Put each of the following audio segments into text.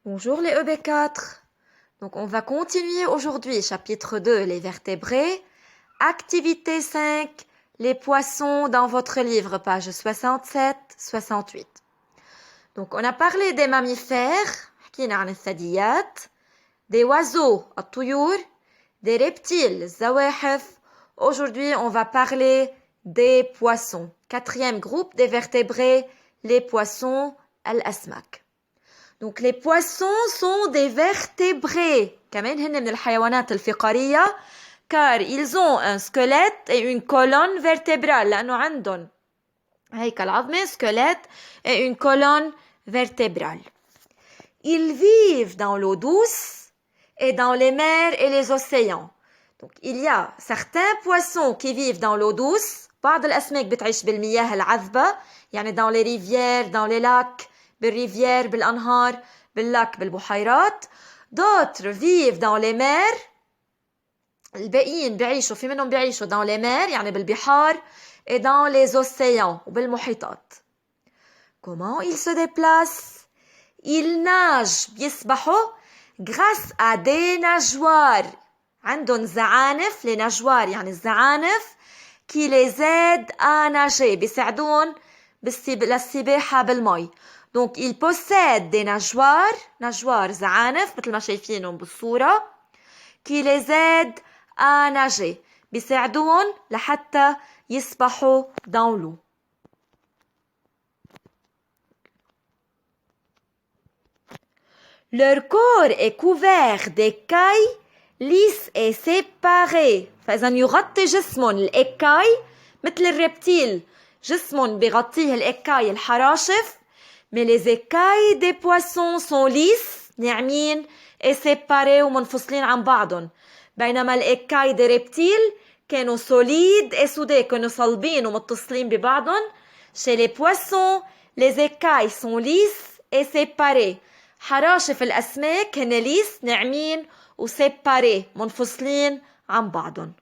Bonjour les EB4. Donc on va continuer aujourd'hui, chapitre 2, les vertébrés. Activité 5, les poissons dans votre livre, page 67-68. Donc on a parlé des mammifères, des oiseaux, des reptiles, Aujourd'hui on va parler des poissons. Quatrième groupe des vertébrés, les poissons, al-asmak. Donc les poissons sont des vertébrés. كمان هن من الحيوانات الفقارية car ils ont un squelette et une colonne vertébrale لأنه عندهم هيكل عظمي squelette et une colonne vertébrale. Ils vivent dans l'eau douce et dans les mers et les océans. Donc il y a certains poissons qui vivent dans l'eau douce. بعض الأسماك بتعيش بالمياه العذبة يعني dans les rivières, dans les lacs, بالريفيير, بالأنهار, باللاك, بالبحيرات. D'autres vivent dans les mers. الباقيين بيعيشوا في منهم بيعيشوا dans les mers يعني بالبحار et dans les océans وبالمحيطات. Comment ils se déplacent? Ils nagent بيسبحوا grâce à des nageoires. عندهم زعانف les nageoires يعني الزعانف qui les aident à nager بيساعدون للسباحة بالمي. Donc, ils possèdent des nageoires زعانف مثل ما شايفينهم بالصورة qui les aident à nager بيساعدون لحتى يسبحوا dans l'eau. Leur corps est couvert d'écailles lisses et séparées. فإذا يغطي جسمهم الإكاي مثل الريبتيل جسمهم بيغطيه الإكاي الحراشف. Mais les écailles des poissons sont lisses ناعمين et séparées ومنفصلين عن بعضهم. بينما الإكاي des reptiles كانوا solides et soudés كانوا صلبين ومتصلين ببعضهم. Chez les poissons, les écailles sont lisses et séparées. حراشف الأسماك هن ليس ناعمين وسيباري منفصلين عن بعضهم.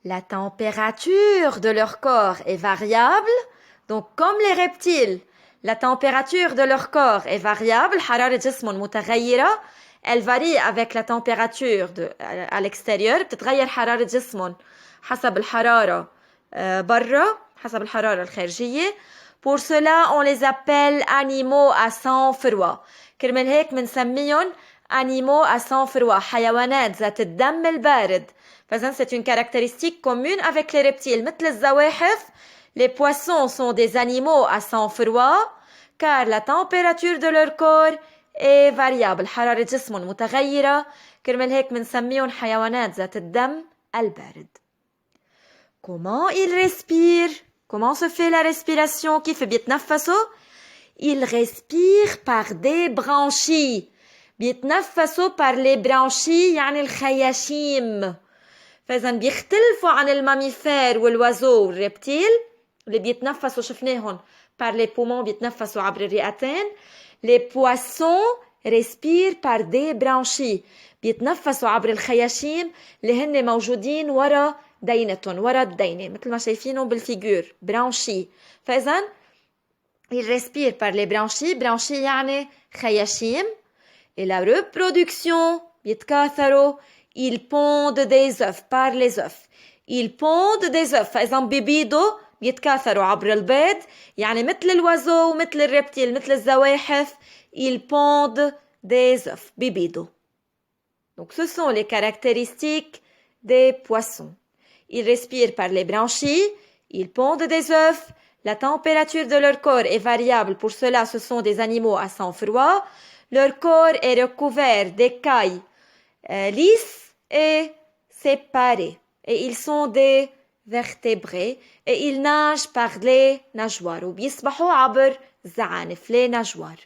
La température de leur corps est variable. Donc, comme les reptiles, la température de leur corps est variable. حرارة جسمهم متغيرة. Elle varie avec la température à l'extérieur. بتتغير حرارة جسمهم حسب الحرارة برا حسب الحرارة الخارجية. Pour cela, on les appelle animaux à sang froid. كرمال هيك منسميهم animaux à sang froid. حيوانات ذات الدم البارد. فإذن c'est une caractéristique commune avec les reptiles. مثل الزواحف, les poissons sont des animaux à sang froid car la température de leur corps est variable. حرارة جسمهم متغيرة. كرمال هيك منسميهم حيوانات ذات الدم البارد. Comment ils respirent? Comment se fait la respiration? كيف بيتنفسوا? Ils respirent par des branchies. بيتنفسوا par les branchies يعني الخياشيم. فإذا بيختلفوا عن الماميفير والوازو والريبتيل اللي بيتنفسوا شفناهم par les poumons بيتنفسوا عبر الرئتين. Les poissons respirent par des branchies. بيتنفسوا عبر الخياشيم اللي هن موجودين ورا دينتهم ورا الدينة مثل ما شايفينهم بالفيجور branchies. فإذا ils respirent par les branchies. branchies يعني خياشيم. Et la reproduction بيتكاثروا. Ils pondent des œufs par les œufs. Ils pondent des œufs. فإذا بيبيضوا بيتكاثروا عبر البيض يعني مثل الوازو ومثل الريبتيل مثل الزواحف. Ils pondent des œufs. بيبيضوا. Donc ce sont les caractéristiques des poissons. Ils respirent par les branchies. Ils pondent des œufs. La température de leur corps est variable. Pour cela, ce sont des animaux à sang froid. Leur corps est recouvert d'écailles lisses et séparés. Et ils sont des vertébrés. Et ils nagent par les nageoires. وبيسبحوا عبر زعانف les nageoires.